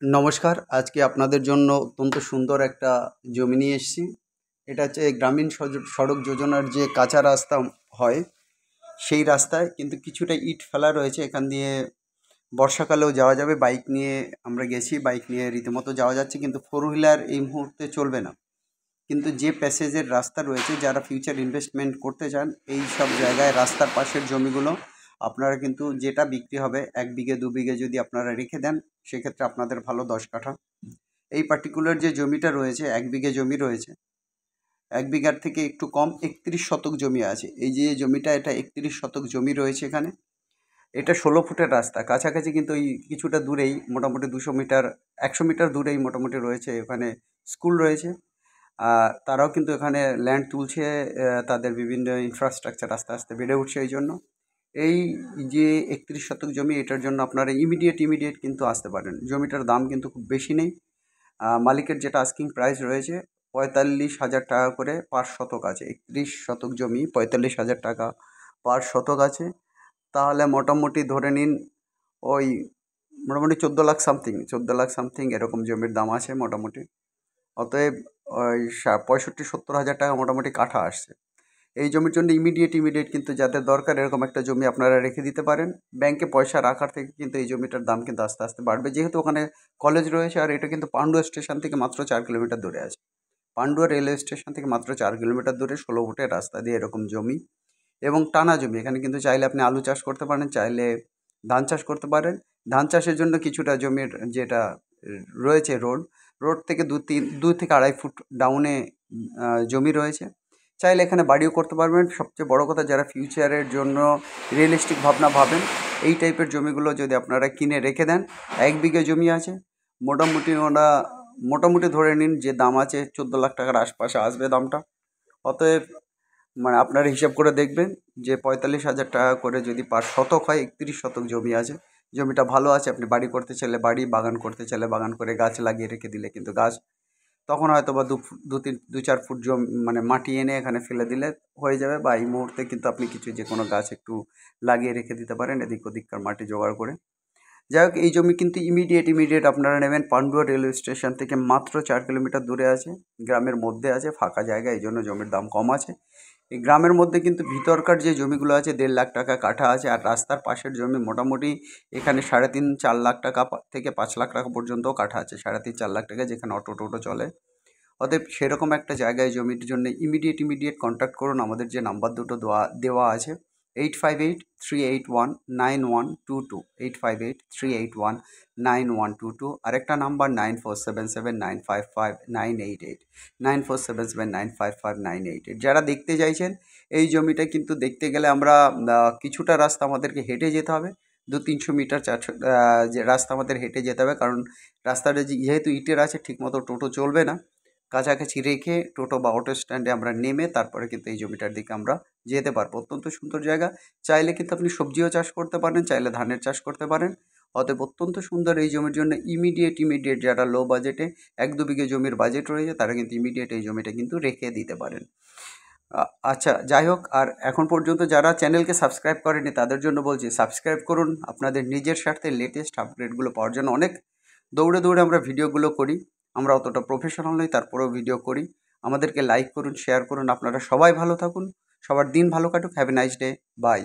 নমস্কার। আজকে আপনাদের জন্য অত্যন্ত সুন্দর একটা জমি নিয়ে এসেছি। এটা হচ্ছে গ্রামীণ সড়ক যোজনার যে কাঁচা রাস্তা হয়, সেই রাস্তায় কিন্তু কিছুটা ইট ফেলা রয়েছে। এখান দিয়ে বর্ষাকালেও যাওয়া যাবে। বাইক নিয়ে আমরা গেছি, বাইক নিয়ে রীতিমতো যাওয়া যাচ্ছে, কিন্তু ফোর হুইলার এই মুহূর্তে চলবে না। কিন্তু যে প্যাসেজের রাস্তা রয়েছে, যারা ফিউচার ইনভেস্টমেন্ট করতে চান এই সব জায়গায় রাস্তার পাশের জমিগুলো আপনারা কিন্তু যেটা বিক্রি হবে 1 বিঘে 2 বিঘে যদি আপনারা রেখে দেন, সেক্ষেত্রে আপনাদের ভালো 10 কাঠা। এই পার্টিকুলার যে জমিটা রয়েছে 1 বিঘে জমি রয়েছে, 1 বিঘার থেকে একটু কম 31 শতক জমি আছে। এই যে জমিটা, এটা 31 শতক জমি রয়েছে এখানে। এটা 16 ফুটের রাস্তা। কাছাকাছি কিন্তু এই কিছুটা দূরেই, মোটামুটি 200 মিটার 100 মিটার দূরেই মোটামুটি রয়েছে ওখানে স্কুল রয়েছে। তারাও কিন্তু এখানে ল্যান্ড তুলছে, তাদের বিভিন্ন ইনফ্রাস্ট্রাকচার আস্তে আস্তে বেড়ে উঠছে। এই জন্য এই যে 31 শতক জমি, এটার জন্য আপনারা ইমিডিয়েট কিন্তু আসতে পারেন। জমিটার দাম কিন্তু খুব বেশি নেই। মালিকের যেটা আস্কিং প্রাইস রয়েছে 45,000 টাকা করে পার শতক আছে। 31 শতক জমি 45,000 টাকা পার শতক আছে। তাহলে মোটামুটি ধরে নিন ওই মোটামুটি 14 লাখ সামথিং, 14 লাখ সামথিং এরকম জমির দাম আছে মোটামুটি। অতএব ওই 65-70 হাজার টাকা মোটামুটি কাঠা আসছে। এই জমির জন্য ইমিডিয়েট কিন্তু যাদের দরকার এরকম একটা জমি আপনারা রেখে দিতে পারেন। ব্যাংকে পয়সা রাখার থেকে কিন্তু এই জমিটার দাম কিন্তু আস্তে আস্তে বাড়বে, যেহেতু ওখানে কলেজ রয়েছে। আর এটা কিন্তু পান্ডুয়া স্টেশন থেকে মাত্র 4 কিলোমিটার দূরে আছে। পান্ডুয়া রেলওয়ে স্টেশন থেকে মাত্র 4 কিলোমিটার দূরে 16 ফুটের রাস্তা দিয়ে এরকম জমি, এবং টানা জমি। এখানে কিন্তু চাইলে আপনি আলু চাষ করতে পারেন, চাইলে ধান চাষ করতে পারেন। ধান চাষের জন্য কিছুটা জমির যেটা রয়েছে রোড থেকে 2 থেকে 2.5 ফুট ডাউনে জমি রয়েছে। চাইলে এখানে বাড়িও করতে পারবেন। সবচেয়ে বড় কথা, যারা ফিউচারের জন্য রিয়েলিস্টিক ভাবনা ভাবেন, এই টাইপের জমিগুলো যদি আপনারা কিনে রেখে দেন। 1 বিঘে জমি আছে, মোটামুটি ধরে নিন যে দাম আছে 14 লাখ টাকার আশপাশে আসবে দামটা। অতএব আপনারা হিসাব করে দেখবেন যে 45,000 টাকা করে যদি পার শতক হয়, 31 শতক জমি আছে। জমিটা ভালো আছে, আপনি বাড়ি করতে চাইলে বাড়ি, বাগান করতে চাইলে বাগান করে গাছ লাগিয়ে রেখে দিলে কিন্তু গাছ, তখন হয়তো বা 2-4 ফুট মাটি এনে এখানে ফেলে দিলে হয়ে যাবে। বা এই মুহূর্তে কিন্তু আপনি কিছু যে কোনো গাছ একটু লাগিয়ে রেখে দিতে পারেন এদিক ওদিককার মাটি জোগাড় করে। যাই হোক, এই জমি কিন্তু ইমিডিয়েট আপনারা নেবেন। পান্ডুয়া রেলওয়ে স্টেশন থেকে মাত্র 4 কিলোমিটার দূরে আছে, গ্রামের মধ্যে আছে, ফাঁকা জায়গা, এই জন্য জমির দাম কম আছে। এই গ্রামের মধ্যে কিন্তু ভিতরকার যে জমিগুলো আছে 1.5 লাখ টাকা কাঠা আছে। আর রাস্তার পাশের জমি মোটামুটি এখানে 3.5-4 লাখ টাকা থেকে 5 লাখ টাকা পর্যন্তও কাঠা আছে। 3.5-4 লাখ টাকা, যেখানে অটো টোটো চলে। অতএব সেরকম একটা জায়গায় জমির জন্য ইমিডিয়েট কন্ট্যাক্ট করুন। আমাদের যে নাম্বার দুটো দেওয়া আছে, 8583819122, 8583819122। আরেকটা নাম্বার 9477955988, 9477955988। যারা দেখতে চাইছেন এই জমিটা, কিন্তু দেখতে গেলে আমরা কিছুটা রাস্তা আমাদেরকে হেঁটে যেতে হবে। 200-300 মিটার 400 যে রাস্তা আমাদের হেঁটে যেতে হবে, কারণ রাস্তাটা যেহেতু ইটের আছে, ঠিকমতো টোটো চলবে না। কাছাকাছি রেখে টোটো বা অটো স্ট্যান্ডে আমরা নেমে তারপরে কিন্তু এই জমিটার দিকে আমরা যেতে পারবো। অত্যন্ত সুন্দর জায়গা। চাইলে কিন্তু আপনি সবজিও চাষ করতে পারেন, চাইলে ধানের চাষ করতে পারেন। অতএব অত্যন্ত সুন্দর এই জমির জন্য ইমিডিয়েট যারা লো বাজেটে 1-2 বিঘে জমির বাজেট রয়েছে, তারা কিন্তু ইমিডিয়েট এই জমিটা কিন্তু রেখে দিতে পারেন। আচ্ছা, যাই হোক, আর এখন পর্যন্ত যারা চ্যানেলকে সাবস্ক্রাইব করেনি তাদের জন্য বলছি, সাবস্ক্রাইব করুন। আপনাদের নিজের স্বার্থে লেটেস্ট আপডেটগুলো পাওয়ার জন্য। অনেক দৌড়ে আমরা ভিডিওগুলো করি, আমরা অতটা প্রফেশনাল নই, তারপরেও ভিডিও করি। আমাদেরকে লাইক করুন, শেয়ার করুন। আপনারা সবাই ভালো থাকুন, সবার দিন ভালো কাটুক। Have a nice day, by.